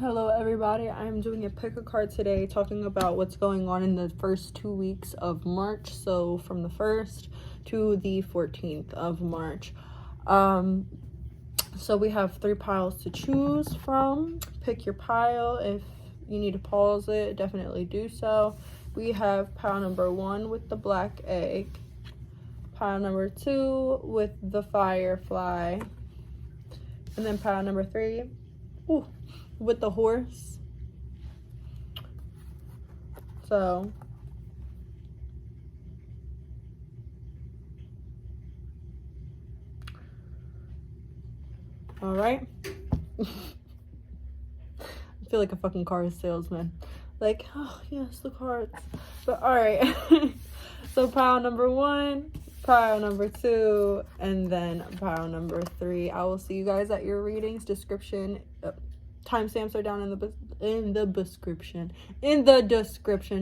Hello everybody, I'm doing a pick a card today talking about what's going on in the first 2 weeks of March, so from the 1st to the 14th of March. So we have 3 piles to choose from. Pick your pile. If you need to pause it, definitely do so. We have pile number 1 with the black egg, pile number 2 with the firefly, and then pile number 3 with the horse. So all right. I feel like a fucking car salesman, like, oh yes, the cards. But all right. So pile number 1, pile number 2, and then pile number 3. I will see you guys at your readings. Description timestamps are down in the description.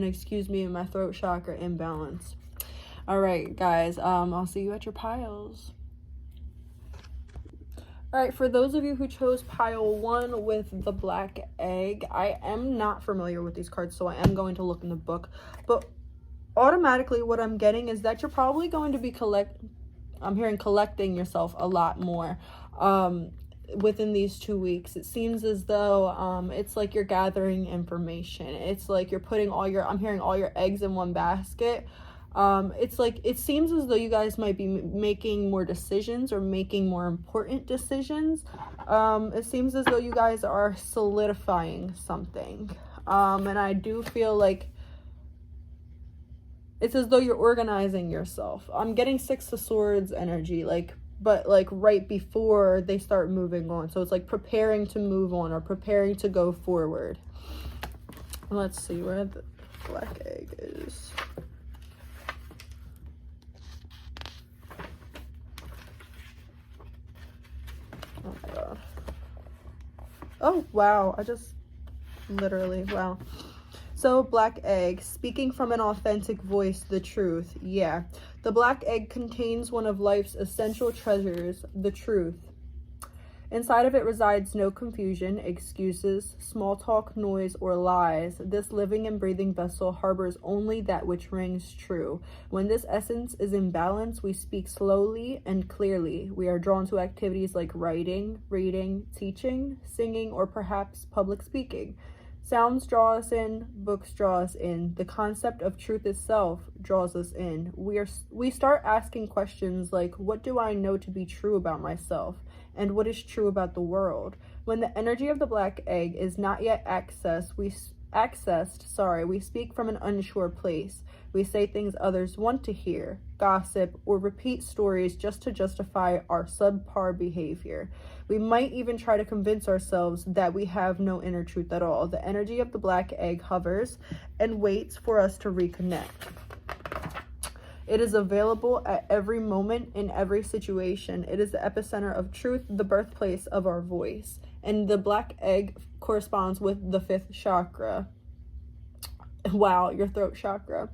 Excuse me, my throat chakra imbalance. All right, guys. I'll see you at your piles. All right, for those of you who chose pile 1 with the black egg, I am not familiar with these cards, so I am going to look in the book. But automatically, what I'm getting is that you're probably going to be collecting yourself a lot more. Within these 2 weeks, it seems as though it's like you're gathering information. It's like you're putting I'm hearing all your eggs in one basket. It's like it seems as though you guys might be making more decisions or making more important decisions. It seems as though you guys are solidifying something, and I do feel like it's as though you're organizing yourself. I'm getting 6 of Swords energy, but right before they start moving on. So it's like preparing to move on or preparing to go forward. Let's see where the black egg is. Oh my god. Oh wow, I just literally, wow. So black egg, speaking from an authentic voice, the truth. Yeah. The black egg contains one of life's essential treasures, the truth. Inside of it resides no confusion, excuses, small talk, noise, or lies. This living and breathing vessel harbors only that which rings true. When this essence is in balance, we speak slowly and clearly. We are drawn to activities like writing, reading, teaching, singing, or perhaps public speaking. Sounds draw us in, books draw us in. The concept of truth itself draws us in. We start asking questions like, what do I know to be true about myself? And what is true about the world? When the energy of the black egg is not yet accessed, we speak from an unsure place. We say things others want to hear, gossip, or repeat stories just to justify our subpar behavior. We might even try to convince ourselves that we have no inner truth at all. The energy of the black egg hovers and waits for us to reconnect. It is available at every moment in every situation. It is the epicenter of truth, the birthplace of our voice. And the black egg corresponds with the 5th chakra. Wow, your throat chakra.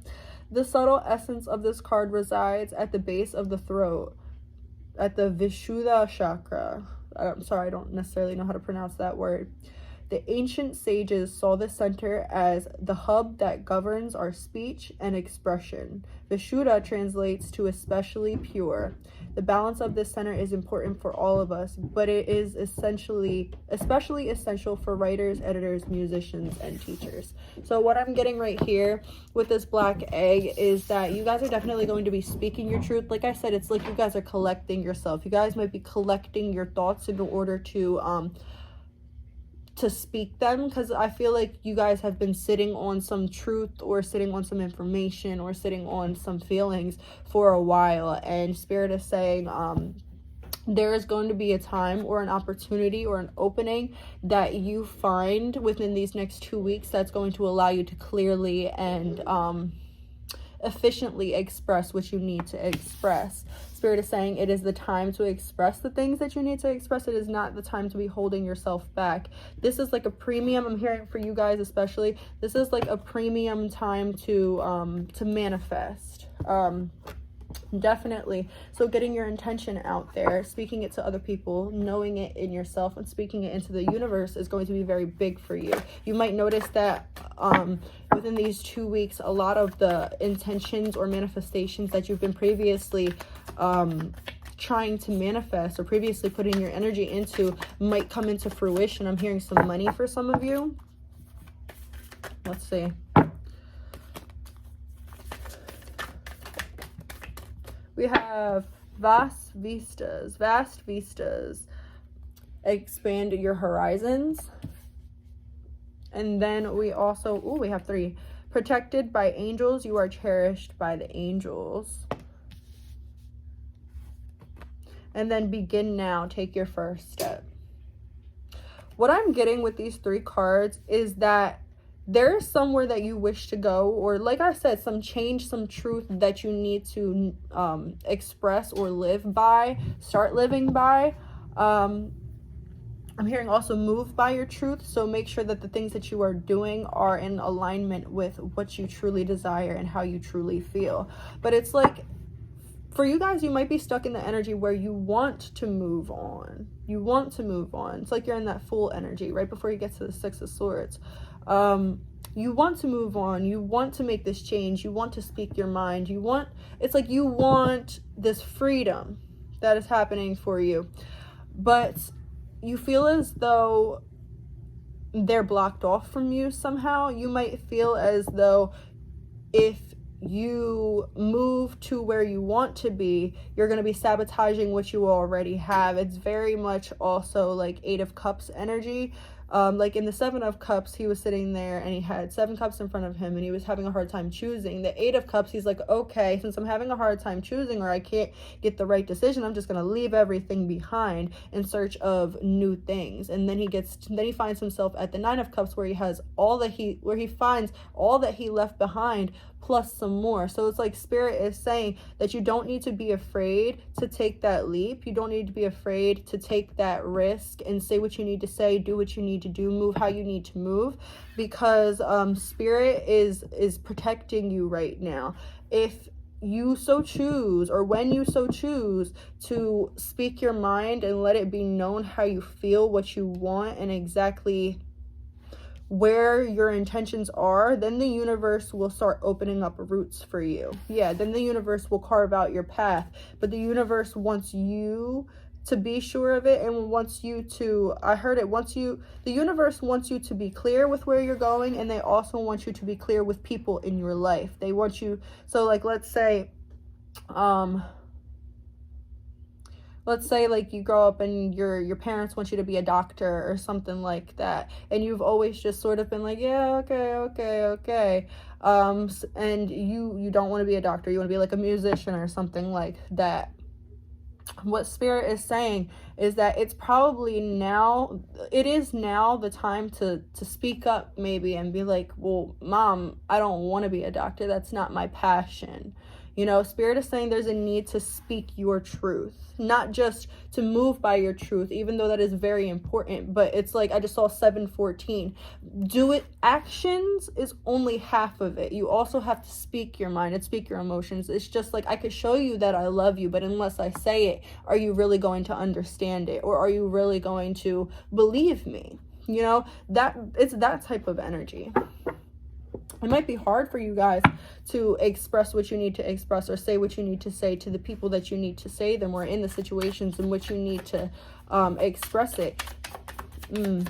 The subtle essence of this card resides at the base of the throat, at the Vishuddha chakra. I'm sorry, I don't necessarily know how to pronounce that word. The ancient sages saw this center as the hub that governs our speech and expression. Vishuddha translates to especially pure. The balance of this center is important for all of us, but it is especially essential for writers, editors, musicians, and teachers. So what I'm getting right here with this black egg is that you guys are definitely going to be speaking your truth. Like I said, it's like you guys are collecting yourself. You guys might be collecting your thoughts in order to speak them, because I feel like you guys have been sitting on some truth or sitting on some information or sitting on some feelings for a while, and Spirit is saying there is going to be a time or an opportunity or an opening that you find within these next 2 weeks that's going to allow you to clearly and efficiently express what you need to express. Spirit is saying it is the time to express the things that you need to express. It is not the time to be holding yourself back. This is like a premium, I'm hearing for you guys especially, this is like a premium time to manifest. Definitely. So getting your intention out there, speaking it to other people, knowing it in yourself, and speaking it into the universe is going to be very big for you. You might notice that within these 2 weeks, a lot of the intentions or manifestations that you've been previously trying to manifest or previously putting your energy into might come into fruition. I'm hearing some money for some of you. Let's see. We have vast vistas, expand your horizons. And then we also, we have 3. Protected by angels, you are cherished by the angels. And then begin now, take your first step. What I'm getting with these 3 cards is that there's somewhere that you wish to go, or like I said, some change, some truth that you need to express or live by, start living by. I'm hearing also move by your truth. So make sure that the things that you are doing are in alignment with what you truly desire and how you truly feel. But it's like, for you guys, you might be stuck in the energy where you want to move on. You want to move on. It's like you're in that Fool energy right before you get to the 6 of Swords. You want to move on. You want to make this change. You want to speak your mind. It's like you want this freedom that is happening for you. But you feel as though they're blocked off from you somehow. You might feel as though if you move to where you want to be, you're going to be sabotaging what you already have. It's very much also like 8 of Cups energy. Like in the 7 of Cups, he was sitting there and he had 7 cups in front of him and he was having a hard time choosing. The 8 of Cups, he's like, okay, since I'm having a hard time choosing or I can't get the right decision, I'm just going to leave everything behind in search of new things. And then he finds himself at the 9 of Cups where he finds all that he left behind plus some more. So it's like Spirit is saying that you don't need to be afraid to take that leap. You don't need to be afraid to take that risk and say what you need to say, do what you need to do, move how you need to move, because Spirit is protecting you right now. If you so choose, or when you so choose to speak your mind and let it be known how you feel, what you want, and exactly where your intentions are, then the universe will start opening up roots for you. Yeah, then the universe will carve out your path. But the universe wants you to be sure of it, and wants you to, the universe wants you to be clear with where you're going, and they also want you to be clear with people in your life. They want you, so like let's say like you grow up and your parents want you to be a doctor or something like that, and you've always just sort of been like, yeah, okay, and you don't want to be a doctor, you want to be like a musician or something like that. What Spirit is saying is that it is now the time to speak up maybe and be like, well, Mom, I don't want to be a doctor, that's not my passion. You know, Spirit is saying there's a need to speak your truth, not just to move by your truth, even though that is very important. But it's like, I just saw 7:14. Do it. Actions is only half of it. You also have to speak your mind and speak your emotions. It's just like, I could show you that I love you, but unless I say it, are you really going to understand it? Or are you really going to believe me? You know, it's that type of energy. It might be hard for you guys to express what you need to express or say what you need to say to the people that you need to say them, or in the situations in which you need to express it. All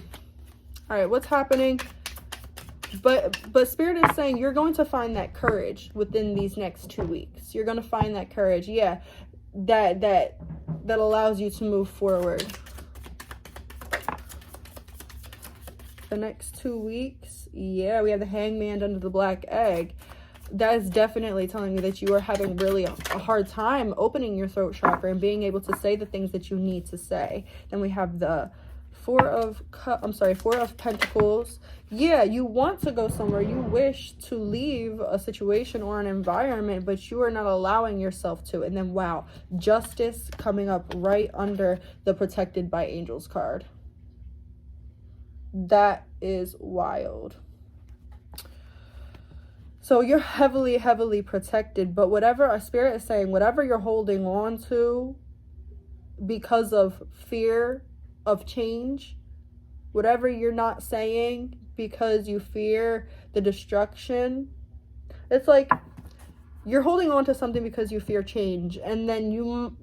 right, what's happening? But Spirit is saying you're going to find that courage within these next 2 weeks. You're going to find that courage, yeah, that allows you to move forward. The next 2 weeks, yeah, we have the Hangman under the black egg. That is definitely telling me that you are having really a hard time opening your throat chakra and being able to say the things that you need to say. Then we have the Four of Pentacles. Yeah, you want to go somewhere. You wish to leave a situation or an environment, but you are not allowing yourself to. And then, wow, Justice coming up right under the Protected by Angels card. That is wild. So you're heavily, heavily protected. But whatever our spirit is saying, whatever you're holding on to because of fear of change, whatever you're not saying because you fear the destruction, it's like you're holding on to something because you fear change. And then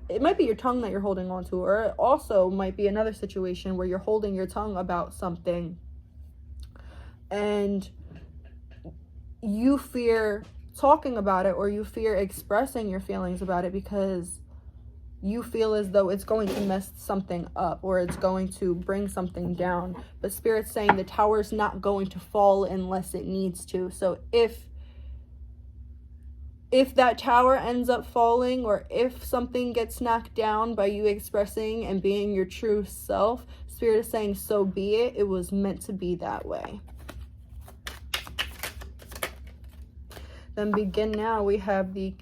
it might be your tongue that you're holding on to, or it also might be another situation where you're holding your tongue about something and you fear talking about it, or you fear expressing your feelings about it because you feel as though it's going to mess something up, or it's going to bring something down. But Spirit's saying the tower's not going to fall unless it needs to. So if that tower ends up falling, or if something gets knocked down by you expressing and being your true self, Spirit is saying, so be it. It was meant to be that way. Then begin now, we have the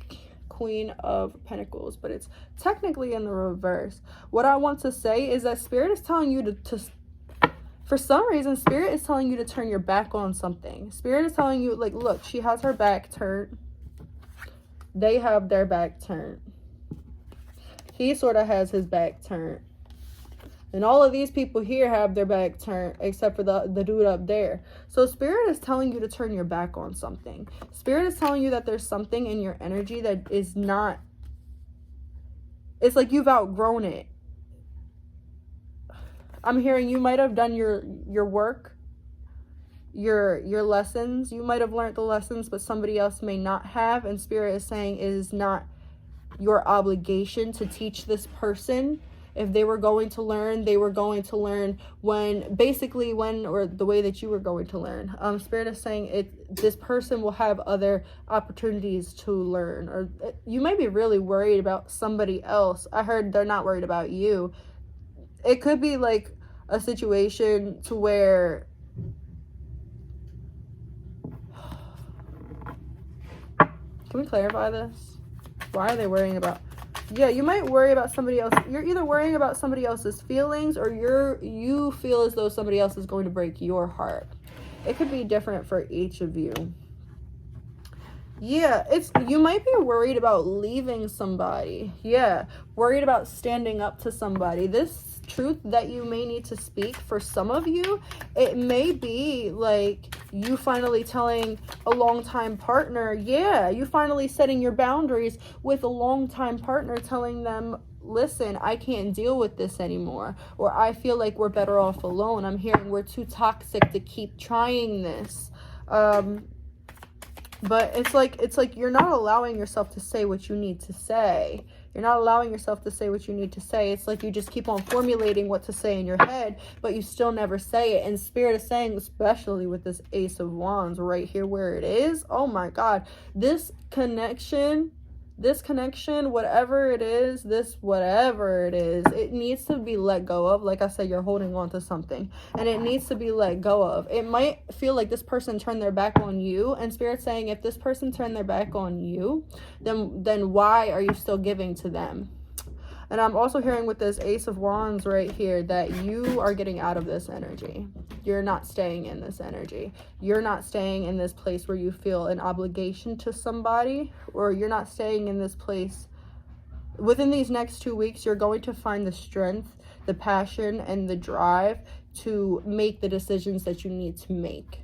Queen of Pentacles, but it's technically in the reverse. What I want to say is that Spirit is telling you to for some reason, Spirit is telling you to turn your back on something. Spirit is telling you, like, look, she has her back turned. They have their back turned. He sort of has his back turned. And all of these people here have their back turned, except for the dude up there. So Spirit is telling you to turn your back on something. Spirit is telling you that there's something in your energy that is not... It's like you've outgrown it. I'm hearing you might have done your work, your lessons. You might have learned the lessons, but somebody else may not have. And Spirit is saying it is not your obligation to teach this person. If they were going to learn, they were going to learn when or the way that you were going to learn. Spirit is saying this person will have other opportunities to learn. Or you might be really worried about somebody else. I heard they're not worried about you. It could be like a situation to where... Can we clarify this? Why are they worrying about... Yeah, you might worry about somebody else. You're either worrying about somebody else's feelings, or you feel as though somebody else is going to break your heart. It could be different for each of you. Yeah, you might be worried about leaving somebody. Yeah, worried about standing up to somebody. This truth that you may need to speak, for some of you, it may be like you finally telling a longtime partner, you finally setting your boundaries with a longtime partner, telling them, listen, I can't deal with this anymore, or I feel like we're better off alone. I'm hearing we're too toxic to keep trying this. But it's like you're not allowing yourself to say what you need to say. You're not allowing yourself to say what you need to say. It's like you just keep on formulating what to say in your head, but you still never say it. And Spirit is saying, especially with this Ace of Wands right here where it is, oh my God, this connection, whatever it is, it needs to be let go of. Like I said, you're holding on to something, and it needs to be let go of. It might feel like this person turned their back on you, and Spirit's saying, if this person turned their back on you, then why are you still giving to them? And I'm also hearing with this Ace of Wands right here that you are getting out of this energy. You're not staying in this energy. You're not staying in this place where you feel an obligation to somebody, or you're not staying in this place. Within these next 2 weeks, you're going to find the strength, the passion, and the drive to make the decisions that you need to make.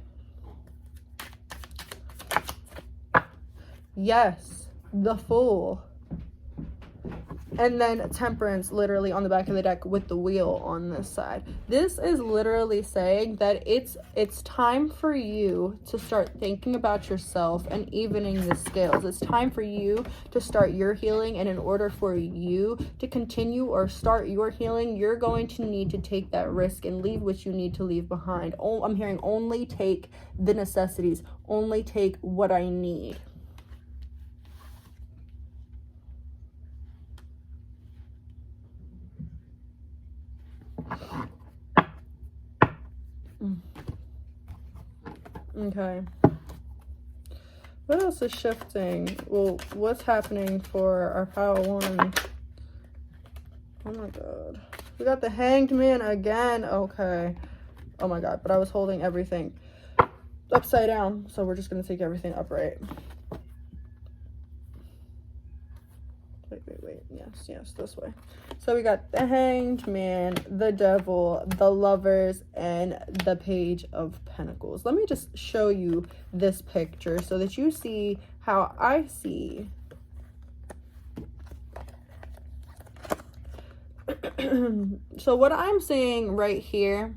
Yes, the Fool. And then Temperance literally on the back of the deck with the wheel on this side. This is literally saying that it's time for you to start thinking about yourself and evening the scales. It's time for you to start your healing. And in order for you to continue or start your healing, you're going to need to take that risk and leave what you need to leave behind. I'm hearing only take the necessities. Only take what I need. Okay. What else is shifting? Well, what's happening for our pile one? Oh my God. We got the Hanged Man again. Okay. Oh my God. But I was holding everything. upside down. So we're just going to take everything upright. Wait. Yes, this way. So we got the Hanged Man, the Devil, the Lovers, and the Page of Pentacles. Let me just show you this picture so that you see how I see. So what I'm seeing right here,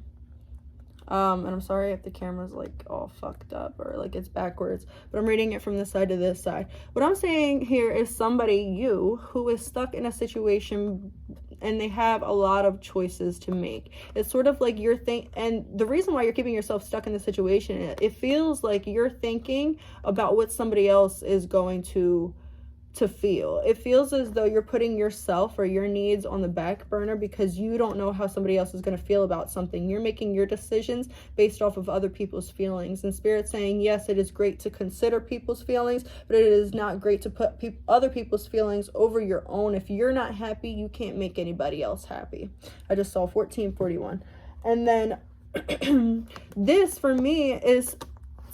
and I'm sorry if the camera's like all fucked up or like it's backwards, but I'm reading it from this side to this side. What I'm saying here is somebody, you, who is stuck in a situation and they have a lot of choices to make. It's sort of like you're and the reason why you're keeping yourself stuck in the situation, it feels like you're thinking about what somebody else is going to feel. It feels as though you're putting yourself or your needs on the back burner because you don't know how somebody else is going to feel about something. You're making your decisions based off of other people's feelings. And Spirit's saying, yes, it is great to consider people's feelings, but it is not great to put other people's feelings over your own. If you're not happy, you can't make anybody else happy. I just saw 1441. And then this for me is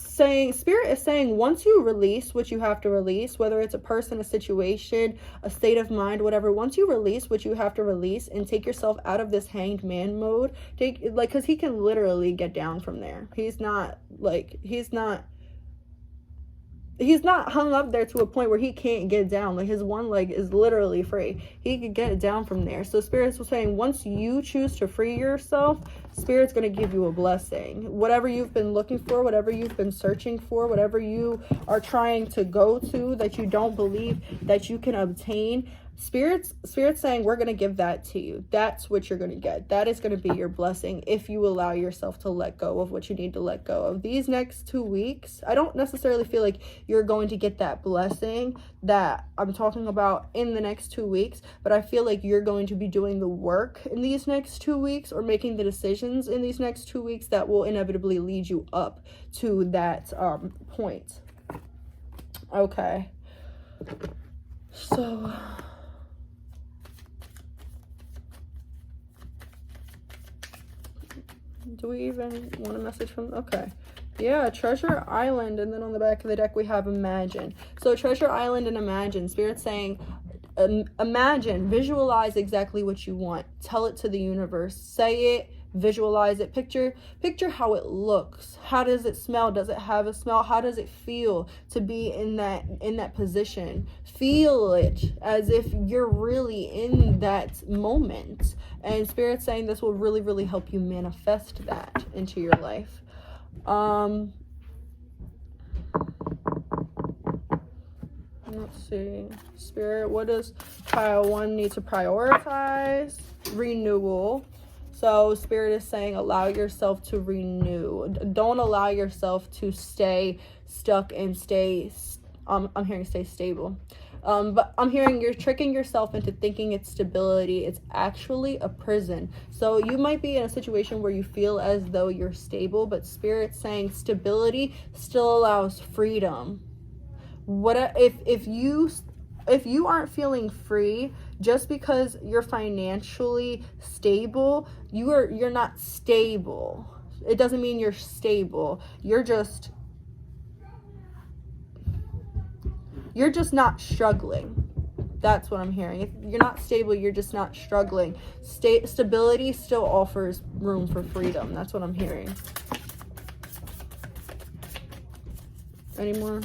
saying, Spirit is saying, once you release what you have to release, whether it's a person, a situation, a state of mind, whatever, once you release what you have to release and take yourself out of this hanged man mode, because he can literally get down from there. He's not hung up there to a point where he can't get down. Like, his one leg is literally free. He could get down from there. So Spirit's saying, once you choose to free yourself, Spirit's going to give you a blessing. Whatever you've been looking for, whatever you've been searching for, whatever you are trying to go to that you don't believe that you can obtain, Spirit's saying, we're going to give that to you. That's what you're going to get. That is going to be your blessing if you allow yourself to let go of what you need to let go of. These next 2 weeks, I don't necessarily feel like you're going to get that blessing that I'm talking about in the next 2 weeks, but I feel like you're going to be doing the work in these next 2 weeks or making the decisions in these next 2 weeks that will inevitably lead you up to that point. Okay. So do we even want a message from, okay. Yeah, Treasure Island, and then on the back of the deck we have Imagine. So Treasure Island and Imagine, Spirit's saying, imagine, visualize exactly what you want. Tell it to the universe. Say it, visualize it. Picture how it looks. How does it smell? Does it have a smell? How does it feel to be in that position? Feel it as if you're really in that moment. And Spirit's saying this will really, really help you manifest that into your life. Let's see. Spirit, what does pile 1 need to prioritize? Renewal. So Spirit is saying, allow yourself to renew. Don't allow yourself to stay stuck and I'm hearing stay stable. But I'm hearing you're tricking yourself into thinking it's stability. It's actually a prison. So you might be in a situation where you feel as though you're stable, but Spirit's saying stability still allows freedom. What if you aren't feeling free just because you're financially stable, you're not stable. It doesn't mean you're stable. You're just not struggling. That's what I'm hearing. If you're not stable, you're just not struggling. Stability still offers room for freedom. That's what I'm hearing. Any more?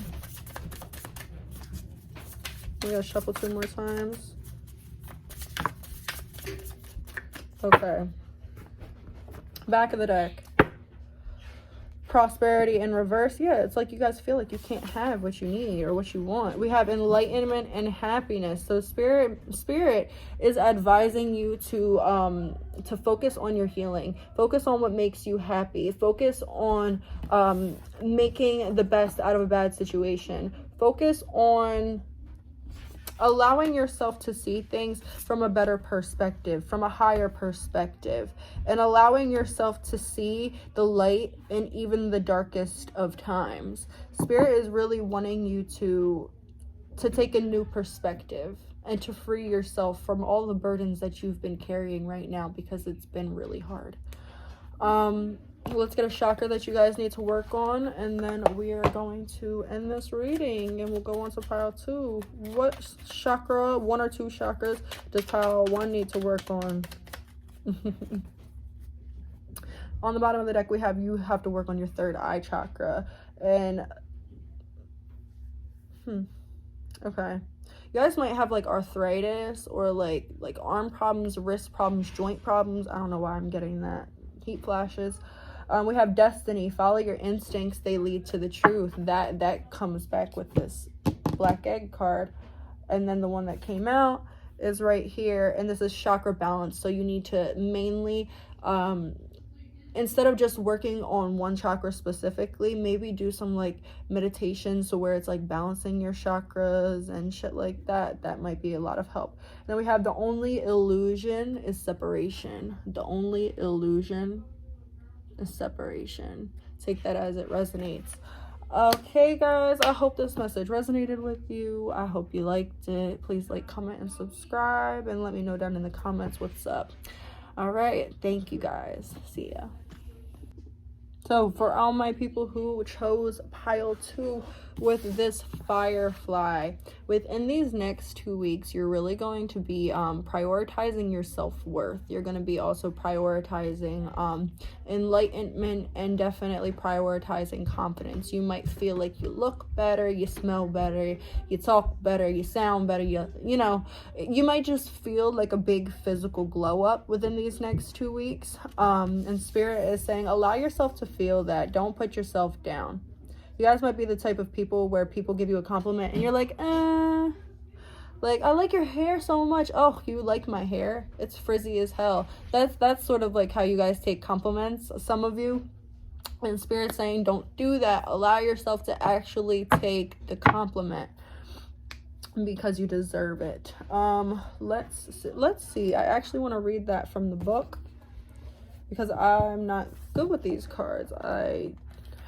We gotta shuffle 2 more times. Okay. Back of the deck. Prosperity in reverse. Yeah, it's like you guys feel like you can't have what you need or what you want. We have enlightenment and happiness. So spirit is advising you to focus on your healing. Focus on what makes you happy. Focus on making the best out of a bad situation. Focus on allowing yourself to see things from a better perspective, from a higher perspective, and allowing yourself to see the light in even the darkest of times. Spirit is really wanting you to take a new perspective and to free yourself from all the burdens that you've been carrying right now, because it's been really hard. let's get a chakra that you guys need to work on, and then we are going to end this reading and we'll go on to pile 2. What chakra, 1 or 2 chakras, does pile 1 need to work on? On the bottom of the deck, we have you have to work on your 3rd eye chakra. And okay, you guys might have like arthritis or like arm problems, wrist problems, joint problems. I don't know why I'm getting that. Heat flashes. We have destiny. Follow your instincts, they lead to the truth. That comes back with this black egg card. And then the one that came out is right here, and this is chakra balance. So you need to mainly instead of just working on one chakra specifically, maybe do some like meditation, so where it's like balancing your chakras and shit like that. That might be a lot of help. Then we have the only illusion is separation. The only illusion is separation. Take that as it resonates. Okay, guys, I hope this message resonated with you. I hope you liked it. Please like, comment, and subscribe, and let me know down in the comments what's up. All right, thank you guys. See ya. So for all my people who chose pile 2 with this firefly, within these next 2 weeks, you're really going to be prioritizing your self-worth. You're going to be also prioritizing enlightenment, and definitely prioritizing confidence. You might feel like you look better, you smell better, you talk better, you sound better, you know, you might just feel like a big physical glow up within these next 2 weeks. And Spirit is saying, allow yourself to feel that. Don't put yourself down. You guys might be the type of people where people give you a compliment and you're like, like, I like your hair so much. Oh, you like my hair? It's frizzy as hell. That's sort of like how you guys take compliments, some of you. And Spirit's saying, don't do that. Allow yourself to actually take the compliment, because you deserve it. Let's see. I actually want to read that from the book, because I'm not good with these cards. I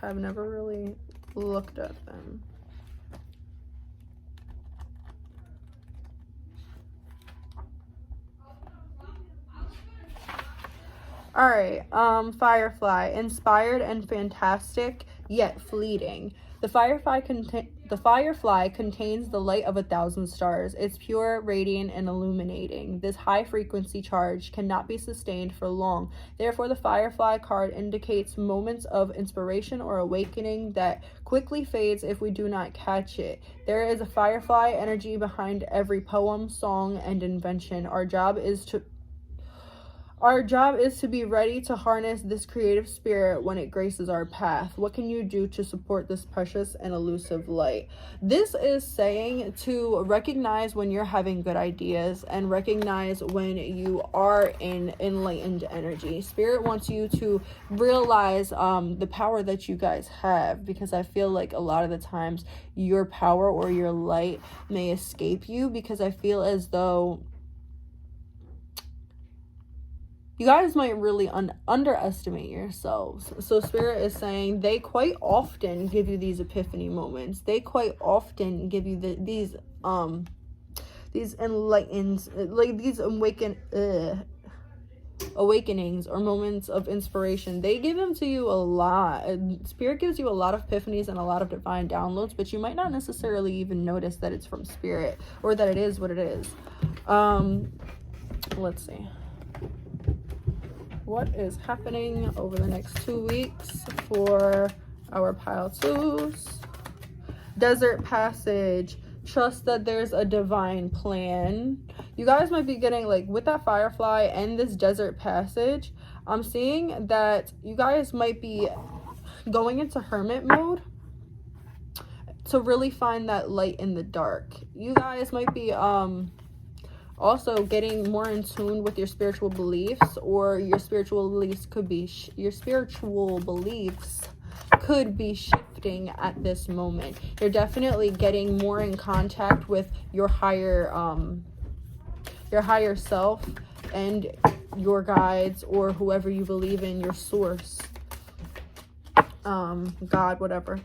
have never really looked at them. All right, Firefly, inspired and fantastic, yet fleeting. The firefly contains the light of 1,000 stars. It's pure, radiant, and illuminating. This high-frequency charge cannot be sustained for long. Therefore, the Firefly card indicates moments of inspiration or awakening that quickly fades if we do not catch it. There is a Firefly energy behind every poem, song, and invention. Our job is to be ready to harness this creative spirit when it graces our path. What can you do to support this precious and elusive light? This is saying to recognize when you're having good ideas and recognize when you are in enlightened energy. Spirit wants you to realize the power that you guys have, because I feel like a lot of the times your power or your light may escape you, because I feel as though you guys might really underestimate yourselves. So Spirit is saying they quite often give you these epiphany moments. They quite often give you these enlightened, like these awakenings or moments of inspiration. They give them to you a lot. Spirit gives you a lot of epiphanies and a lot of divine downloads, but you might not necessarily even notice that it's from Spirit or that it is what it is. Let's see. What is happening over the next 2 weeks for our pile 2s? Desert passage. Trust that there's a divine plan. You guys might be getting, like, with that Firefly and this desert passage, I'm seeing that you guys might be going into hermit mode to really find that light in the dark. You guys might be also getting more in tune with your spiritual beliefs, or your spiritual beliefs could be shifting at this moment. You're definitely getting more in contact with your higher self and your guides, or whoever you believe in, your source, God, whatever.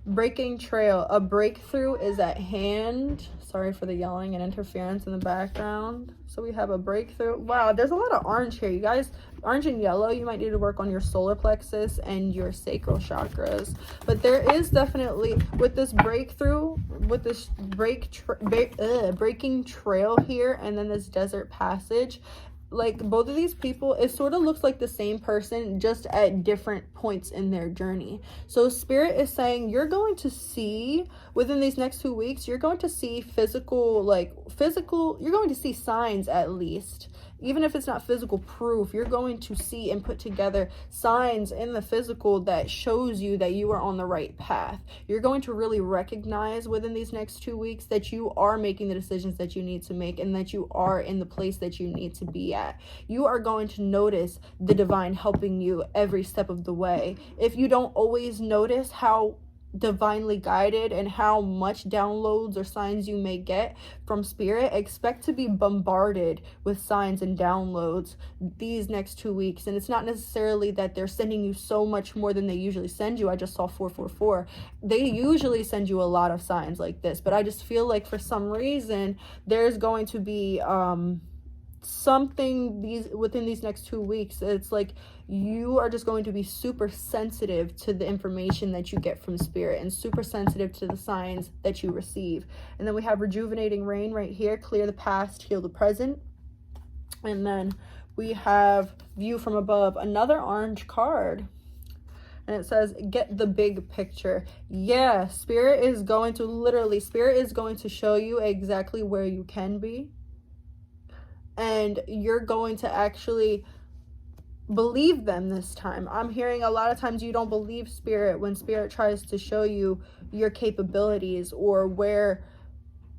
Breaking trail. A breakthrough is at hand. Sorry for the yelling and interference in the background. So we have a breakthrough. Wow, there's a lot of orange here, you guys. Orange and yellow, you might need to work on your solar plexus and your sacral chakras. But there is definitely, with this breakthrough, with this breaking trail here, and then this desert passage, like both of these people, it sort of looks like the same person, just at different points in their journey. So spirit is saying you're going to see within these next 2 weeks, you're going to see you're going to see signs, at least. Even if it's not physical proof, you're going to see and put together signs in the physical that shows you that you are on the right path. You're going to really recognize within these next 2 weeks that you are making the decisions that you need to make, and that you are in the place that you need to be at. You are going to notice the divine helping you every step of the way. If you don't always notice how divinely guided and how much downloads or signs you may get from spirit, expect to be bombarded with signs and downloads these next 2 weeks. And it's not necessarily that they're sending you so much more than they usually send you. I just saw 444. They usually send you a lot of signs like this, but I just feel like for some reason there's going to be something within these next 2 weeks. It's like you are just going to be super sensitive to the information that you get from spirit, and super sensitive to the signs that you receive. And then we have rejuvenating rain right here. Clear the past, heal the present. And then we have view from above, another orange card. And it says, get the big picture. Yeah, spirit is going to show you exactly where you can be. And you're going to actually believe them this time. I'm hearing a lot of times you don't believe spirit when spirit tries to show you your capabilities, or where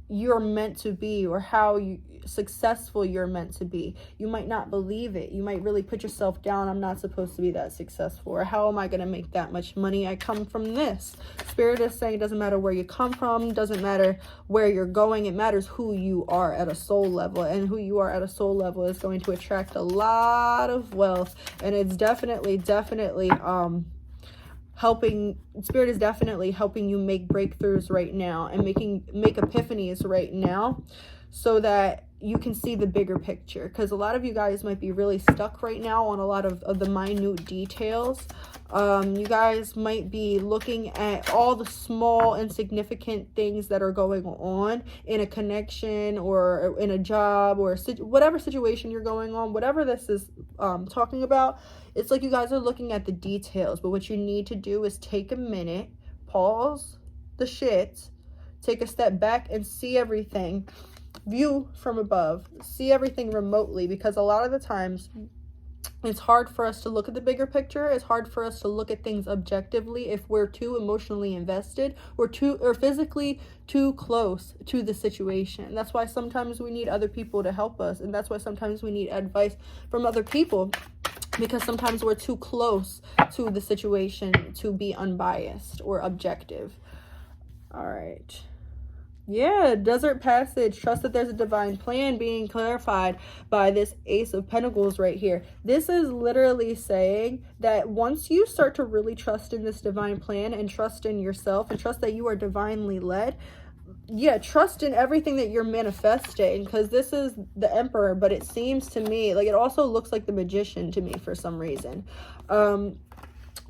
you're meant to be, or how successful you're meant to be. You might not believe it. You might really put yourself down. I'm not supposed to be that successful, or how am I going to make that much money? I come from this. Spirit is saying it doesn't matter where you come from, doesn't matter where you're going. It matters who you are at a soul level, and who you are at a soul level is going to attract a lot of wealth. And it's definitely spirit is definitely helping you make breakthroughs right now, and make epiphanies right now, so that you can see the bigger picture. Because a lot of you guys might be really stuck right now on a lot of the minute details. You guys might be looking at all the small insignificant things that are going on in a connection, or in a job, or whatever situation you're going on, whatever this is talking about. It's like you guys are looking at the details, but what you need to do is take a minute, pause the shit, take a step back, and see everything. View from above, see everything remotely, because a lot of the times it's hard for us to look at the bigger picture. It's hard for us to look at things objectively if we're too emotionally invested, or physically too close to the situation. That's why sometimes we need other people to help us, and that's why sometimes we need advice from other people, because sometimes we're too close to the situation to be unbiased or objective. All right. Yeah, desert passage. Trust that there's a divine plan being clarified by this Ace of Pentacles right here. This is literally saying that once you start to really trust in this divine plan, and trust in yourself, and trust that you are divinely led, trust in everything that you're manifesting, because this is the Emperor, but it seems to me like it also looks like the Magician to me for some reason.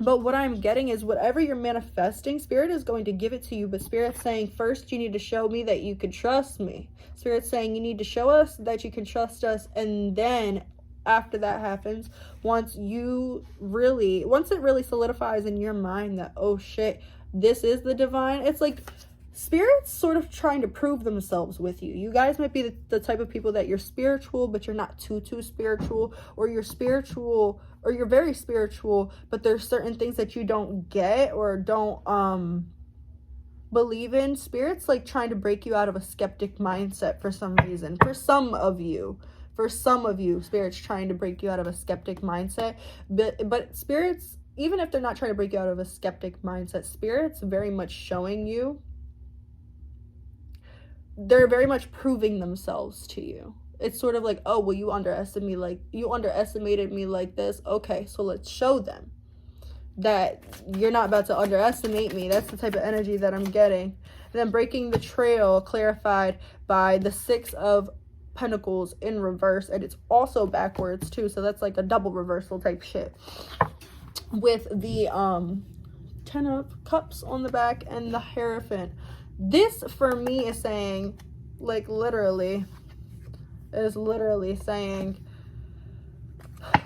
But what I'm getting is whatever you're manifesting, spirit is going to give it to you. But spirit's saying, first you need to show me that you can trust me. Spirit's saying you need to show us that you can trust us. And then after that happens, once it really solidifies in your mind that, oh shit, this is the divine. It's like spirit's sort of trying to prove themselves with you. You guys might be the type of people that you're spiritual, but you're not too spiritual, or you're spiritual, or you're very spiritual, but there's certain things that you don't get or don't believe in. Spirit's like trying to break you out of a skeptic mindset for some reason. For some of you, spirit's trying to break you out of a skeptic mindset. But spirits, even if they're not trying to break you out of a skeptic mindset, spirit's very much showing you. They're very much proving themselves to you. It's sort of like, oh, well, you underestimated me like this. Okay, so let's show them. that you're not about to underestimate me. That's the type of energy that I'm getting. And then breaking the trail, clarified by the 6 of Pentacles in reverse, and it's also backwards too, so that's like a double reversal type shit, with the 10 of Cups on the back and the Hierophant. This for me is saying, like, literally saying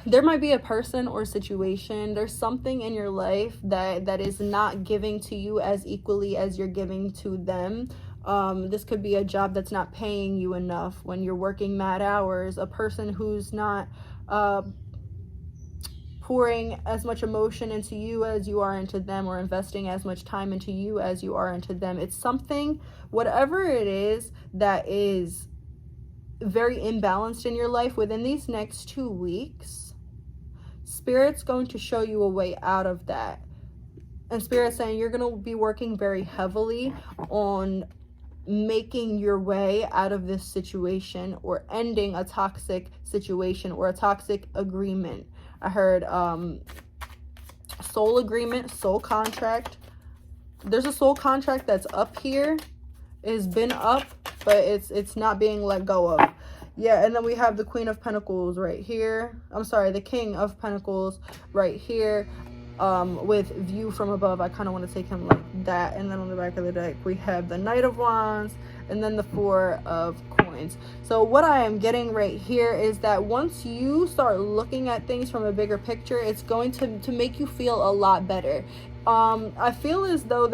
there might be a person or situation, there's something in your life that is not giving to you as equally as you're giving to them. This could be a job that's not paying you enough when you're working mad hours, a person who's not pouring as much emotion into you as you are into them, or investing as much time into you as you are into them. It's something, whatever it is, that is very imbalanced in your life. Within these next 2 weeks, Spirit's going to show you a way out of that. And Spirit's saying you're going to be working very heavily on making your way out of this situation, or ending a toxic situation or a toxic agreement. I heard soul agreement, soul contract. There's a soul contract that's up here. It's been up, but it's not being let go of. Yeah, and then we have the Queen of Pentacles right here. I'm sorry, the King of Pentacles right here, with view from above. I kind of want to take him like that. And then on the back of the deck, we have the Knight of Wands and then the 4 of Coins. So what I am getting right here is that once you start looking at things from a bigger picture, it's going to make you feel a lot better. I feel as though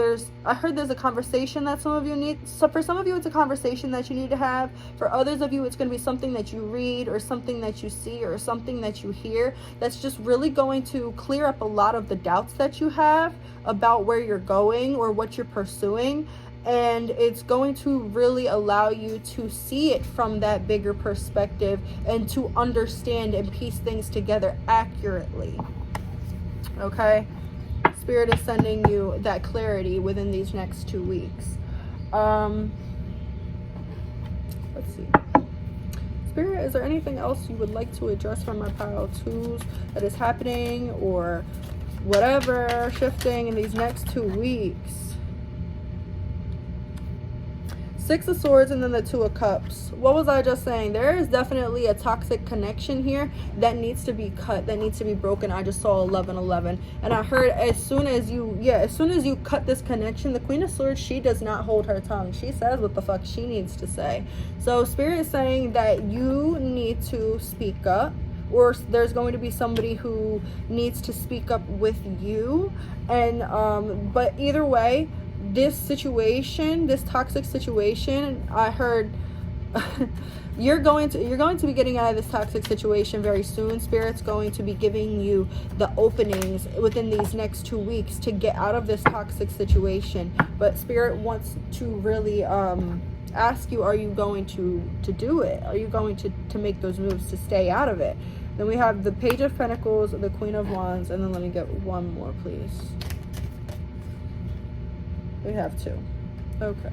I heard there's a conversation that some of you need. So for some of you, it's a conversation that you need to have. For others of you, it's going to be something that you read, or something that you see, or something that you hear, that's just really going to clear up a lot of the doubts that you have about where you're going or what you're pursuing. And it's going to really allow you to see it from that bigger perspective, and to understand and piece things together accurately. Okay? Spirit is sending you that clarity within these next 2 weeks. Let's see. Spirit, is there anything else you would like to address from my pile of 2s that is happening, or whatever, shifting in these next 2 weeks? 6 of Swords and then the 2 of Cups. What was I just saying? There is definitely a toxic connection here that needs to be cut, that needs to be broken. I just saw 1111, and I heard as soon as you cut this connection, the Queen of Swords, she does not hold her tongue. She says what the fuck she needs to say. So Spirit is saying that you need to speak up, or there's going to be somebody who needs to speak up with you. And but either way, this situation, this toxic situation, I heard you're going to be getting out of this toxic situation very soon. Spirit's going to be giving you the openings within these next 2 weeks to get out of this toxic situation. But Spirit wants to really ask you, are you going to do it? Are you going to make those moves to stay out of it? Then we have the Page of Pentacles, the Queen of Wands, and then let me get one more, please. We have 2. Okay.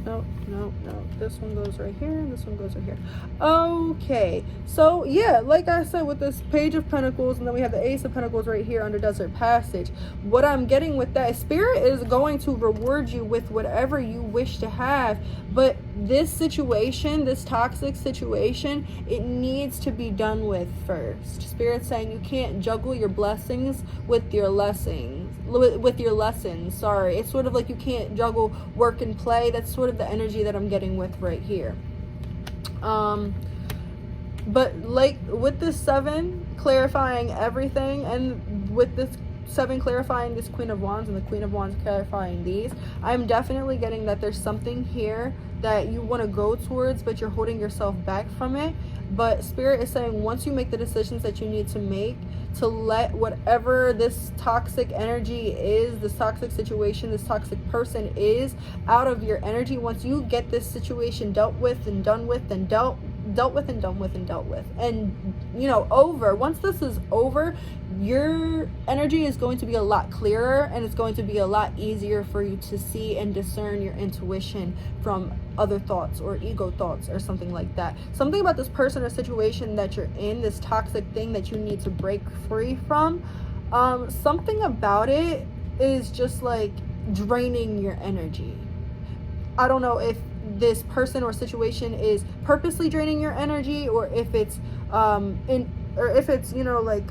No. This one goes right here, and this one goes right here. Okay. So, yeah, like I said, with this Page of Pentacles, and then we have the Ace of Pentacles right here under Desert Passage. What I'm getting with that is Spirit is going to reward you with whatever you wish to have. But this situation, this toxic situation, it needs to be done with first. Spirit's saying you can't juggle your blessings with your lessons. Sorry, it's sort of like you can't juggle work and play. That's sort of the energy that I'm getting with right here. But like with this 7 clarifying everything, and with this 7 clarifying this Queen of Wands and the Queen of Wands clarifying these, I'm definitely getting that there's something here that you want to go towards, but you're holding yourself back from it. But Spirit is saying once you make the decisions that you need to make to let whatever this toxic energy is, this toxic situation, this toxic person is out of your energy, once you get this situation dealt with and done with and dealt with and done with and dealt with, and over, once this is over, your energy is going to be a lot clearer, and it's going to be a lot easier for you to see and discern your intuition from other thoughts or ego thoughts or something like that. Something about this person or situation that you're in, this toxic thing that you need to break free from, something about it is just like draining your energy. I don't know if this person or situation is purposely draining your energy, or if it's you know, like,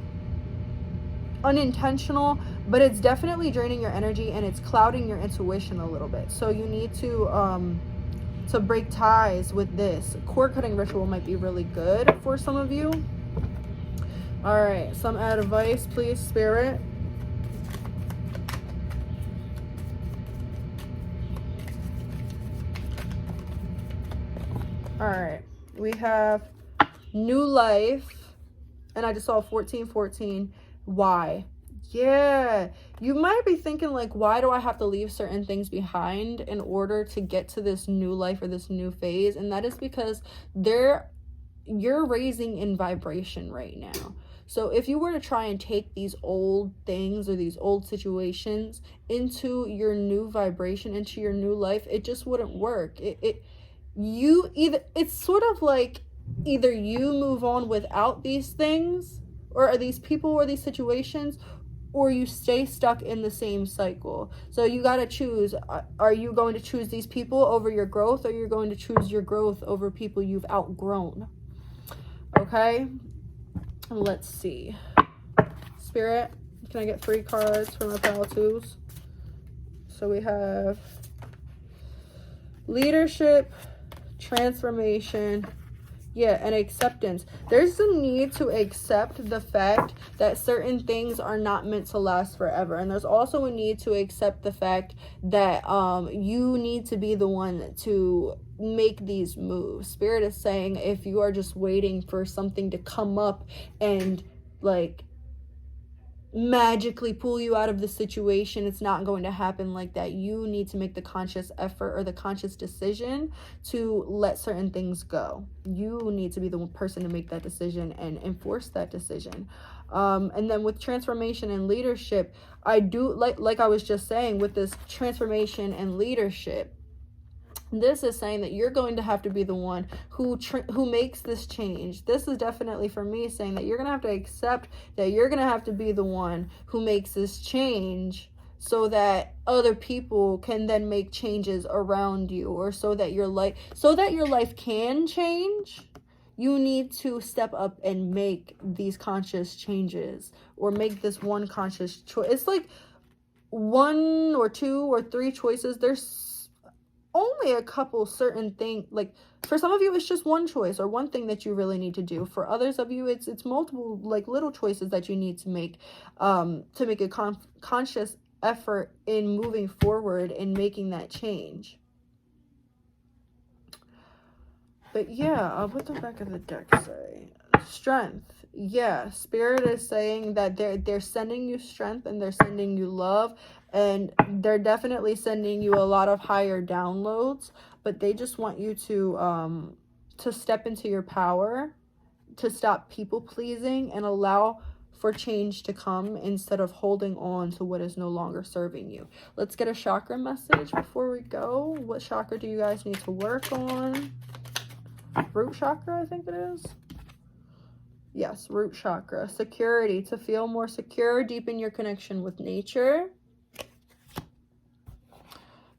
unintentional, but it's definitely draining your energy and it's clouding your intuition a little bit. So you need to break ties with this. Cord cutting ritual might be really good for some of you. All right, some advice, please, Spirit. All right, we have new life, and I just saw 1414. Why? Yeah, you might be thinking, like, why do I have to leave certain things behind in order to get to this new life or this new phase? And that is because you're raising in vibration right now. So if you were to try and take these old things or these old situations into your new vibration, into your new life, it just wouldn't work. It's sort of like either you move on without these things or these people or these situations, or you stay stuck in the same cycle. So you got to choose. Are you going to choose these people over your growth, or you're going to choose your growth over people you've outgrown? Okay, let's see. Spirit, can I get 3 cards for my pile twos? So we have leadership, transformation, and acceptance. There's a need to accept the fact that certain things are not meant to last forever, and there's also a need to accept the fact that you need to be the one to make these moves. Spirit is saying, if you are just waiting for something to come up and like magically pull you out of the situation, it's not going to happen like that. You need to make the conscious effort or the conscious decision to let certain things go. You need to be the person to make that decision and enforce that decision. And then with transformation and leadership, I do like I was just saying, with this transformation and leadership, this is saying that you're going to have to be the one who makes this change. This is definitely, for me, saying that you're going to have to accept that you're going to have to be the one who makes this change, so that other people can then make changes around you, or so that your life can change. You need to step up and make these conscious changes, or make this one conscious choice. It's like 1 or 2 or 3 choices. There's only a couple certain things. Like, for some of you, it's just one choice or one thing that you really need to do. For others of you, it's multiple, like, little choices that you need to make a conscious effort in moving forward and making that change. But yeah, what the back of the deck say? Strength. Yeah, Spirit is saying that they're sending you strength, and they're sending you love, and they're definitely sending you a lot of higher downloads, but they just want you to step into your power, to stop people pleasing, and allow for change to come instead of holding on to what is no longer serving you. Let's get a chakra message before we go. What chakra do you guys need to work on? Root chakra, I think it is. Yes, root chakra. Security, to feel more secure, deepen your connection with nature.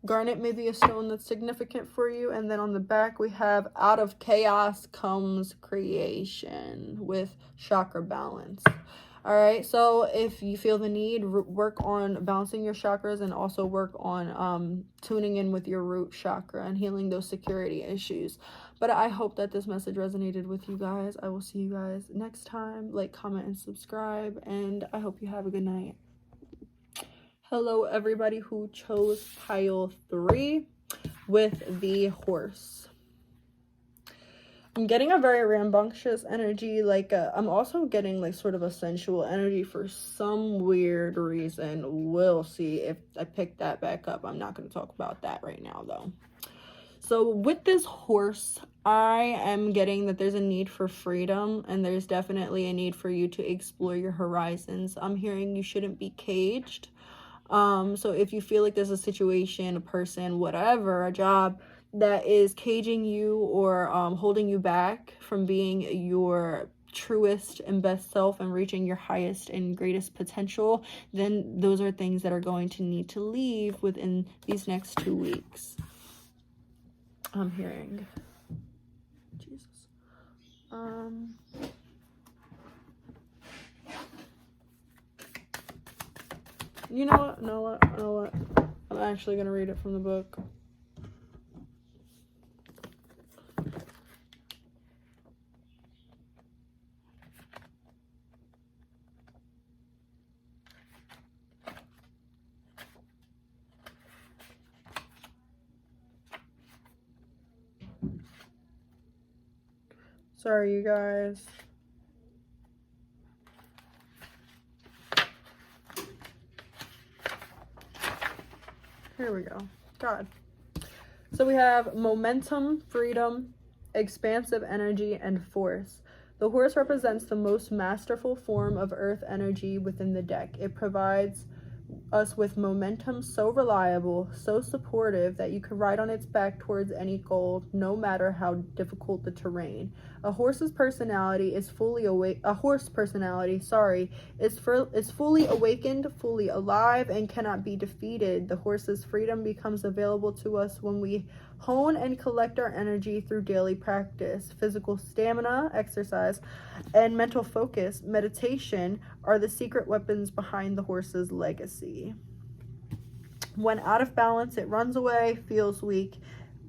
Garnet may be a stone that's significant for you. And then on the back, we have out of chaos comes creation, with chakra balance. All right, so if you feel the need, work on balancing your chakras, and also work on tuning in with your root chakra and healing those security issues. But I hope that this message resonated with you guys. I will see you guys next time. Like, comment, and subscribe, and I hope you have a good night. Hello, everybody who chose pile 3 with the horse. I'm getting a very rambunctious energy. Like, I'm also getting like sort of a sensual energy for some weird reason. We'll see if I pick that back up. I'm not going to talk about that right now, though. So with this horse, I am getting that there's a need for freedom, and there's definitely a need for you to explore your horizons. I'm hearing you shouldn't be caged. So if you feel like there's a situation, a person, whatever, a job that is caging you or holding you back from being your truest and best self and reaching your highest and greatest potential, then those are things that are going to need to leave within these next 2 weeks. I'm hearing. Jesus. You know what? I'm actually gonna read it from the book. Sorry, you guys. Here we go. God. So we have momentum, freedom, expansive energy, and force. The horse represents the most masterful form of earth energy within the deck. It provides us with momentum so reliable, so supportive that you can ride on its back towards any goal, no matter how difficult the terrain. A horse's personality is fully awake. A horse personality, is fully awakened, fully alive, and cannot be defeated. The horse's freedom becomes available to us when we hone and collect our energy through daily practice. Physical stamina, exercise, and mental focus, meditation, are the secret weapons behind the horse's legacy. When out of balance, it runs away, feels weak.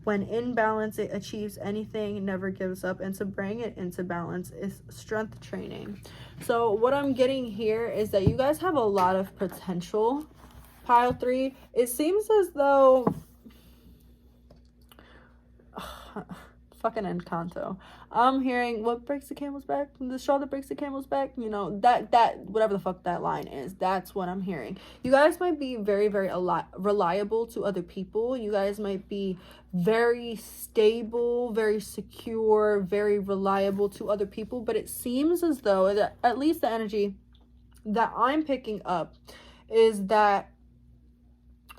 When in balance, it achieves anything, never gives up. And to bring it into balance is strength training. So what I'm getting here is that you guys have a lot of potential. Pile 3, it seems as though fucking Encanto. I'm hearing what breaks the camel's back? The straw that breaks the camel's back? You know, that whatever the fuck that line is. That's what I'm hearing. You guys might be very, very reliable to other people. You guys might be very stable, very secure, very reliable to other people. But it seems as though, that at least the energy that I'm picking up is that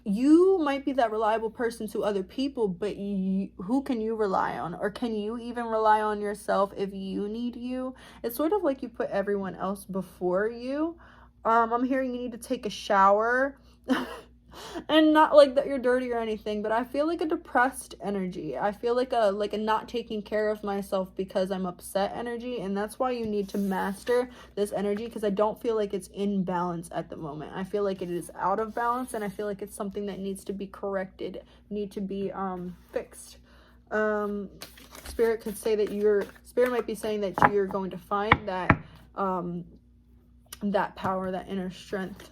you might be that reliable person to other people, but who can you rely on? Or can you even rely on yourself if you need you? It's sort of like you put everyone else before you. I'm hearing you need to take a shower. And not like that you're dirty or anything, but I feel like a depressed energy. I feel like a not taking care of myself because I'm upset energy, and that's why you need to master this energy, because I don't feel like it's in balance at the moment. I feel like it is out of balance, and I feel like it's something that needs to be corrected, need to be fixed. Spirit could say that Spirit might be saying that you're going to find that that power, that inner strength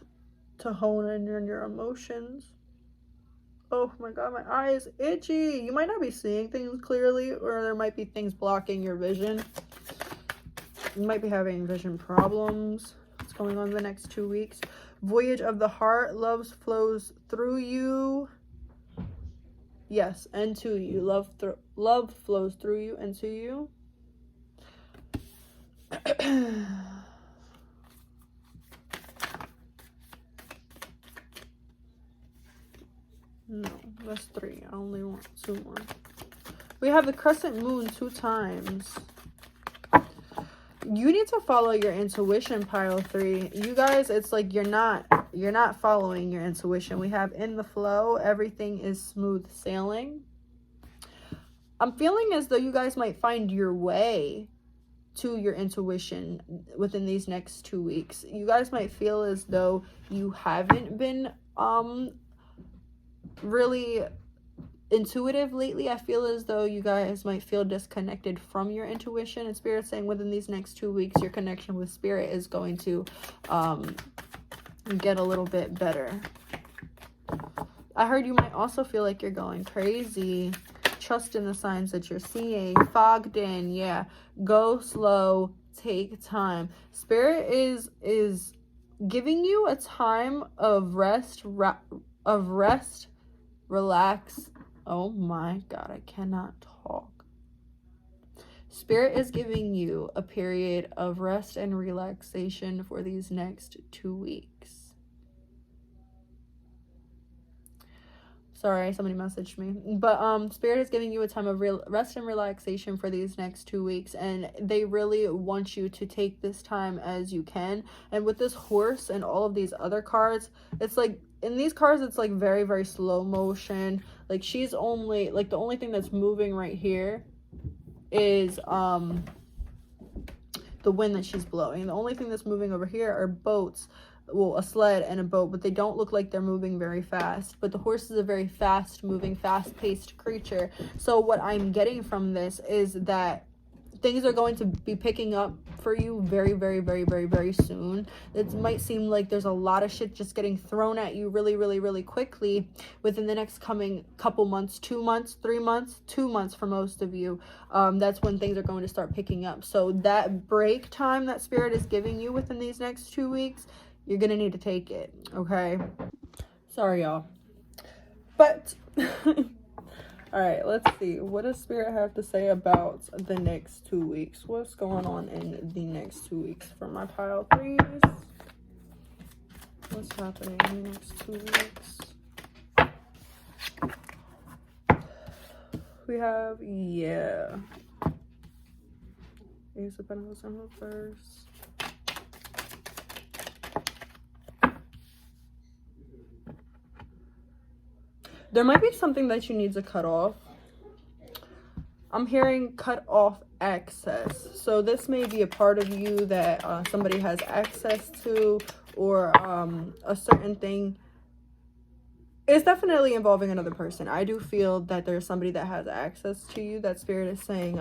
to hone in on your emotions. Oh my god, my eye is itchy. You might not be seeing things clearly, or there might be things blocking your vision. You might be having vision problems. What's going on in the next 2 weeks? Voyage of the heart. Love flows through you. Yes, and to you. Love flows through you and to you. No, that's 3. I only want 2 more. We have the crescent moon 2 times. You need to follow your intuition, pile 3. You guys, it's like you're not following your intuition. We have in the flow, everything is smooth sailing. I'm feeling as though you guys might find your way to your intuition within these next 2 weeks. You guys might feel as though you haven't been really intuitive lately. I feel as though you guys might feel disconnected from your intuition, and Spirit saying within these next 2 weeks your connection with Spirit is going to get a little bit better. I heard you might also feel like you're going crazy. Trust in the signs that you're seeing. Fogged in, yeah. Go slow, take time. Spirit is giving you a time of rest, relax, Oh my God, I cannot talk. Spirit is giving you a period of rest and relaxation for these next 2 weeks. Sorry, somebody messaged me. But Spirit is giving you a time of rest and relaxation for these next 2 weeks, and they really want you to take this time as you can. And with this horse and all of these other cards, it's like in these cards it's like very, very slow motion. Like she's only like the only thing that's moving right here is the wind that she's blowing. The only thing that's moving over here are boats. Well, a sled and a boat, but they don't look like they're moving very fast. But the horse is a very fast moving, fast paced creature. So what I'm getting from this is that things are going to be picking up for you very, very, very, very, very soon. It might seem like there's a lot of shit just getting thrown at you really, really, really quickly within the next coming couple months, 2 months, 3 months, 2 months for most of you. That's when things are going to start picking up. So that break time that Spirit is giving you within these next 2 weeks, you're gonna need to take it, okay? Sorry, y'all. But all right, let's see. What does Spirit have to say about the next 2 weeks? What's going on in the next 2 weeks for my pile, please? What's happening in the next 2 weeks? We have, yeah. Ace of Pentacles in reverse. There might be something that you need to cut off. I'm hearing cut off access. So this may be a part of you that somebody has access to, or a certain thing. It's definitely involving another person. I do feel that there's somebody that has access to you that Spirit is saying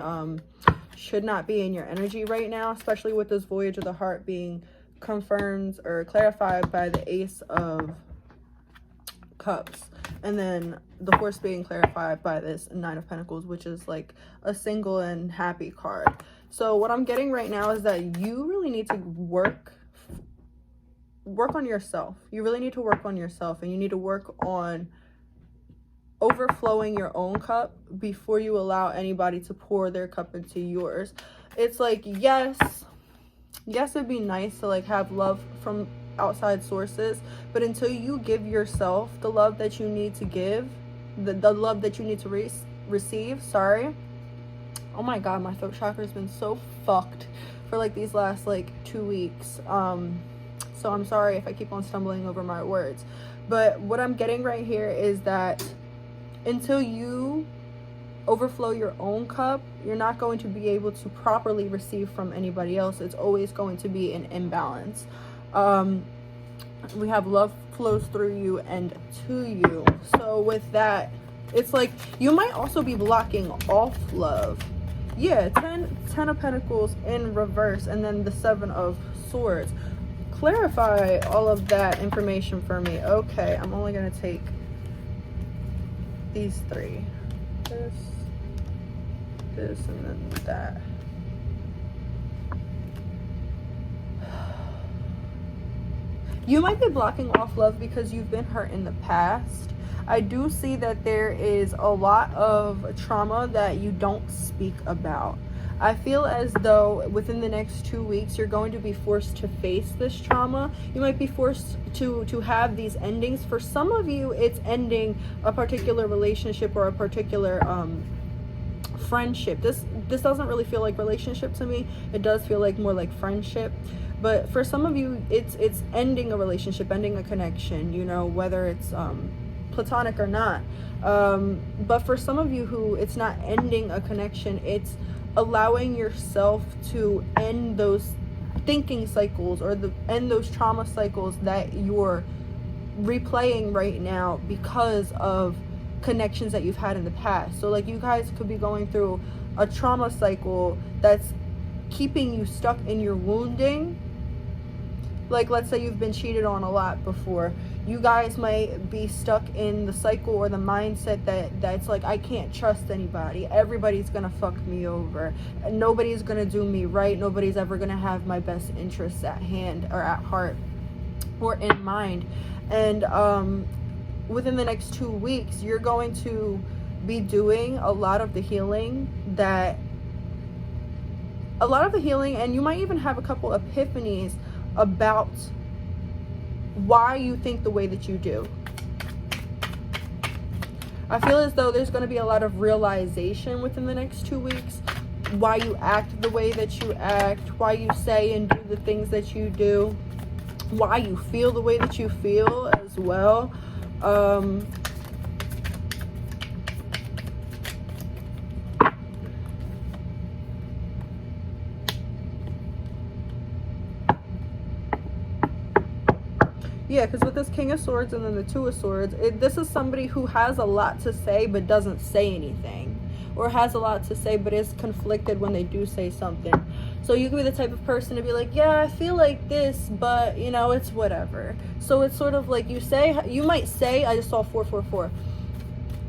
should not be in your energy right now, especially with this Voyage of the Heart being confirmed or clarified by the Ace of Cups, and then the horse being clarified by this Nine of Pentacles, which is like a single and happy card. So what I'm getting right now is that you really need to work on yourself. You really need to work on yourself, and you need to work on overflowing your own cup before you allow anybody to pour their cup into yours. It's like, yes, it'd be nice to like have love from outside sources, but until you give yourself the love that you need to give, the love that you need to receive, sorry. Oh my God, my throat chakra has been so fucked for like these last like 2 weeks. So I'm sorry if I keep on stumbling over my words, but what I'm getting right here is that until you overflow your own cup, you're not going to be able to properly receive from anybody else. It's always going to be an imbalance. We have love flows through you and to you. So with that, it's like you might also be blocking off love. Yeah, 10 of Pentacles in reverse, and then the 7 of Swords. Clarify all of that information for me. Okay, I'm only gonna take these 3. This, and then that. You might be blocking off love because you've been hurt in the past. I do see that there is a lot of trauma that you don't speak about. I feel as though within the next 2 weeks, you're going to be forced to face this trauma. You might be forced to have these endings. For some of you, it's ending a particular relationship or a particular friendship. This doesn't really feel like relationship to me. It does feel like more like friendship. But for some of you, it's ending a relationship, ending a connection, you know, whether it's platonic or not. But for some of you who it's not ending a connection, it's allowing yourself to end those thinking cycles or end those trauma cycles that you're replaying right now because of connections that you've had in the past. So like you guys could be going through a trauma cycle that's keeping you stuck in your wounding. Like, let's say you've been cheated on a lot before. You guys might be stuck in the cycle or the mindset that's like, I can't trust anybody. Everybody's gonna fuck me over. Nobody's gonna do me right. Nobody's ever gonna have my best interests at hand or at heart or in mind. And within the next 2 weeks, you're going to be doing a lot of the healing, and you might even have a couple epiphanies about why you think the way that you do. I feel as though there's going to be a lot of realization within the next 2 weeks, why you act the way that you act, why you say and do the things that you do, why you feel the way that you feel as well. Yeah, because with this King of Swords and then the Two of Swords, this is somebody who has a lot to say but doesn't say anything. Or has a lot to say but is conflicted when they do say something. So you can be the type of person to be like, yeah, I feel like this, but, you know, it's whatever. So it's sort of like you might say, I just saw 444.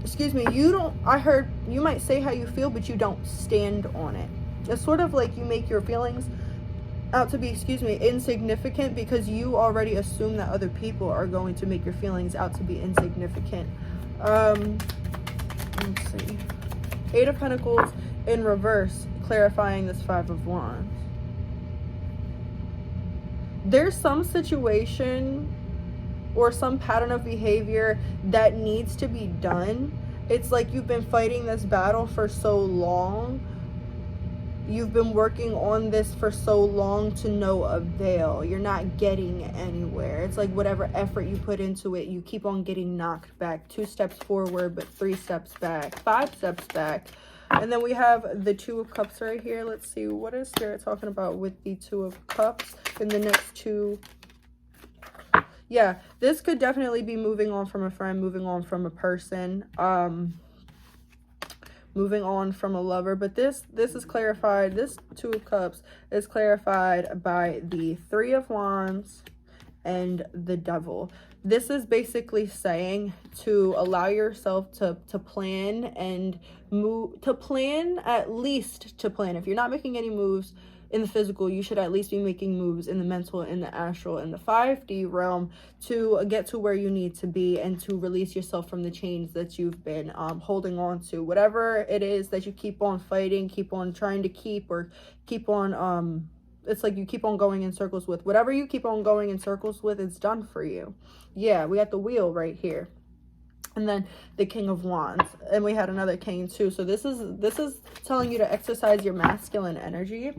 Excuse me, you might say how you feel, but you don't stand on it. It's sort of like you make your feelings out to be, insignificant, because you already assume that other people are going to make your feelings out to be insignificant. Let's see. 8 of Pentacles in reverse, clarifying this 5 of Wands. There's some situation or some pattern of behavior that needs to be done. It's like you've been fighting this battle for so long. You've been working on this for so long to no avail. You're not getting anywhere. It's like whatever effort you put into it, you keep on getting knocked back. 2 steps forward, but 3 steps back, 5 steps back. And then we have the 2 of Cups right here. Let's see, what is Spirit talking about with the 2 of Cups in the next 2? Yeah, this could definitely be moving on from a friend, moving on from a person, moving on from a lover. But this is clarified. This 2 of Cups is clarified by the 3 of Wands and the Devil. This is basically saying to allow yourself to plan and move, to plan, at least to plan. If you're not making any moves in the physical, you should at least be making moves in the mental, in the astral, in the 5D realm to get to where you need to be and to release yourself from the chains that you've been holding on to. Whatever it is that you keep on fighting, keep on trying to keep, or keep on, it's like you keep on going in circles with. Whatever you keep on going in circles with, it's done for you. Yeah, we got the Wheel right here. And then the King of Wands. And we had another King too. So this is telling you to exercise your masculine energy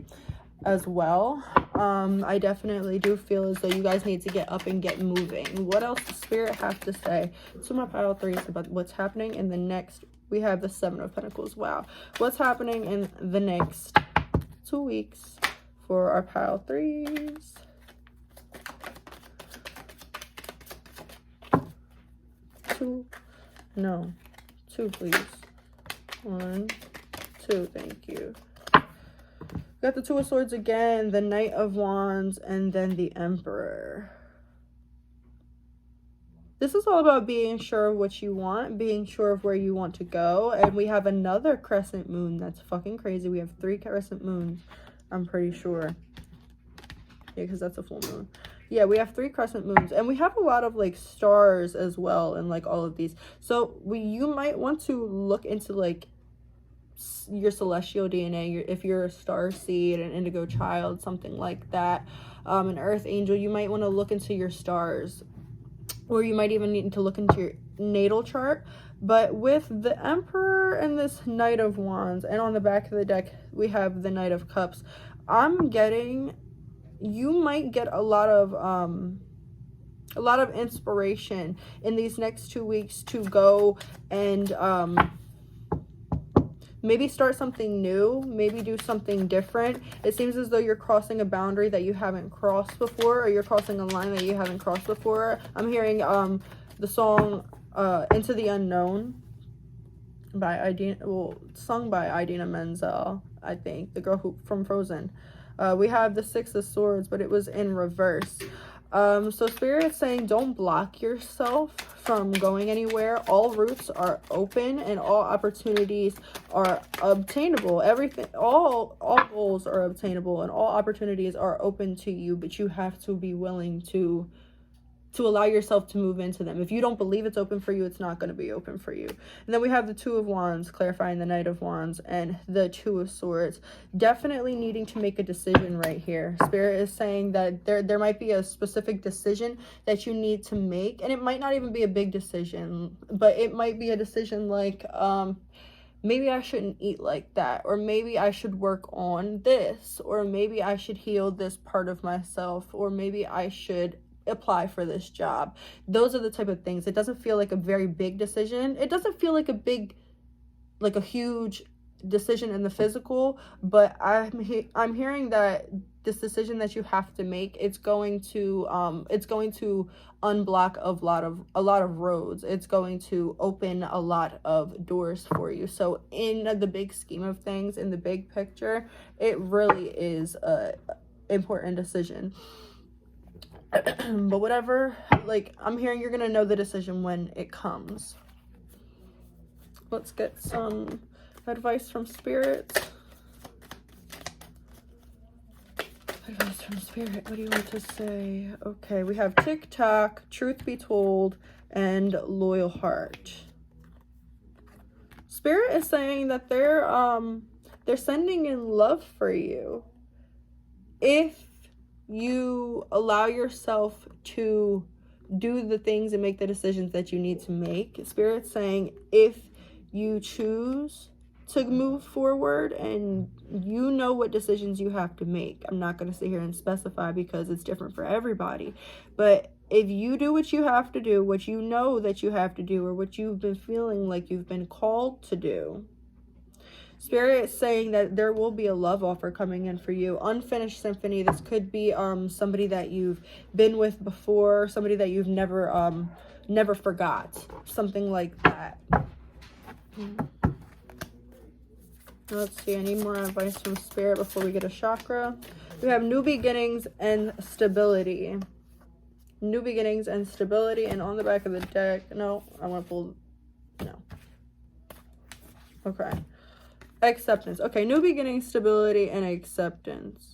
as well. I definitely do feel as though you guys need to get up and get moving. What else does Spirit have to say to my pile 3s about what's happening in the next? We have the 7 of Pentacles. Wow. What's happening in the next 2 weeks for our pile 3s? Two, please. 1, 2, thank you. Got the 2 of Swords again, the Knight of Wands, and then the Emperor. This is all about being sure of what you want, being sure of where you want to go. And we have another crescent moon. That's fucking crazy. We have 3 crescent moons, I'm pretty sure. Yeah, because that's a full moon. Yeah, we have 3 crescent moons, and we have a lot of like stars as well, and like all of these. So you might want to look into like your celestial DNA, if you're a star seed, an indigo child, something like that, an earth angel. You might want to look into your stars, or you might even need to look into your natal chart. But with the Emperor and this Knight of Wands, and on the back of the deck we have the Knight of Cups, I'm getting, you might get a lot of inspiration in these next 2 weeks to go and maybe start something new, maybe do something different. It seems as though you're crossing a boundary that you haven't crossed before, or you're crossing a line that you haven't crossed before. I'm hearing the song Into the Unknown by Idina, well, sung by Idina Menzel, I think, the girl who from Frozen. We have the 6 of Swords, but it was in reverse. So Spirit's saying don't block yourself from going anywhere. All routes are open and all opportunities are obtainable. Everything, all goals are obtainable and all opportunities are open to you, but you have to be willing to to allow yourself to move into them. If you don't believe it's open for you, it's not going to be open for you. And then we have the Two of Wands, clarifying the Knight of Wands, and the Two of Swords. Definitely needing to make a decision right here. Spirit is saying that there might be a specific decision that you need to make, and it might not even be a big decision, but it might be a decision like, maybe I shouldn't eat like that, or maybe I should work on this, or maybe I should heal this part of myself, or maybe I should apply for this job. Those are the type of things. It doesn't feel like a very big decision. It doesn't feel like a huge decision in the physical, but I'm hearing that this decision that you have to make, it's going to unblock a lot of roads. It's going to open a lot of doors for you. So in the big scheme of things, in the big picture, it really is a important decision. But whatever, like, I'm hearing you're gonna know the decision when it comes. Let's get some advice from Spirit. Advice from Spirit. What do you want to say? Okay, we have TikTok, Truth Be Told, and Loyal Heart. Spirit is saying that they're sending in love for you. If you allow yourself to do the things and make the decisions that you need to make, Spirit's saying if you choose to move forward and you know what decisions you have to make. I'm not going to sit here and specify because it's different for everybody, but if you do what you have to do, what you know that you have to do, or what you've been feeling like you've been called to do, Spirit is saying that there will be a love offer coming in for you. Unfinished symphony. This could be somebody that you've been with before, somebody that you've never forgot, something like that. Let's see, I need more advice from Spirit before we get a chakra. We have new beginnings and stability. New beginnings and stability. And on the back of the deck, no, I want to pull, no. Okay. Acceptance. Okay, new beginnings, stability, and acceptance.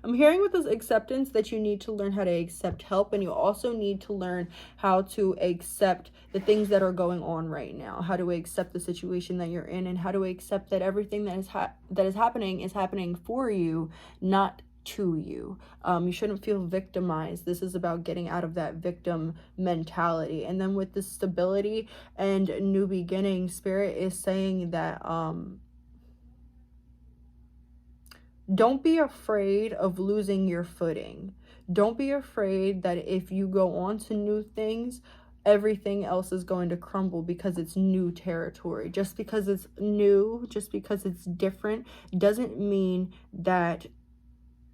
I'm hearing with this acceptance that you need to learn how to accept help, and you also need to learn how to accept the things that are going on right now, how to accept the situation that you're in, and how to accept that everything that is happening for you, not to you. You shouldn't feel victimized. This is about getting out of that victim mentality. And then with the stability and new beginning, Spirit is saying that don't be afraid of losing your footing. Don't be afraid that if you go on to new things, everything else is going to crumble because it's new territory. Just because it's new, just because it's different, doesn't mean that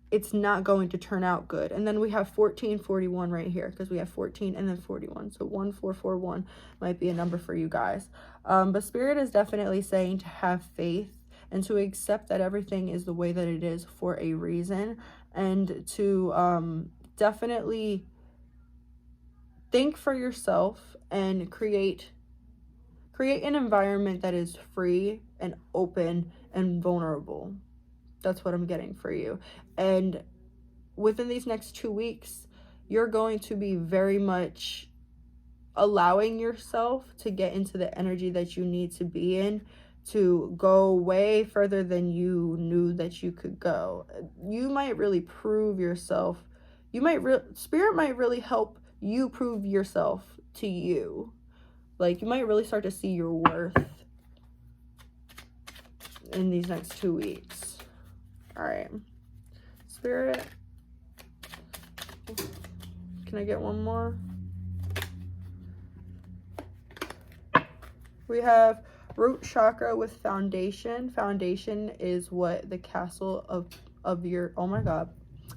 it's not going to turn out good. And then we have 1441 right here, because we have 14 and then 41. So 1441 might be a number for you guys. But Spirit is definitely saying to have faith and to accept that everything is the way that it is for a reason, and to definitely think for yourself and create an environment that is free and open and vulnerable. That's what I'm getting for you. And within these next 2 weeks, you're going to be very much allowing yourself to get into the energy that you need to be in, to go way further than you knew that you could go. You might really prove yourself. Spirit might really help you prove yourself to you. Like, you might really start to see your worth in these next 2 weeks. All right, Spirit, can I get one more? We have root chakra with foundation. Foundation is what the castle of your, oh my God.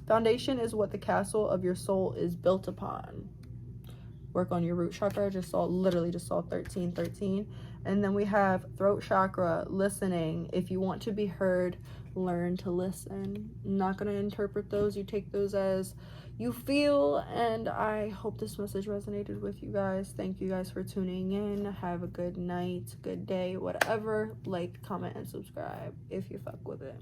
Foundation is what the castle of your soul is built upon. Work on your root chakra. Literally just saw 1313. And then we have throat chakra, listening. If you want to be heard, learn to listen. I'm not going to interpret those. You take those as you feel. And I hope this message resonated with you guys. Thank you guys for tuning in. Have a good night, good day, whatever. Like, comment, and subscribe if you fuck with it.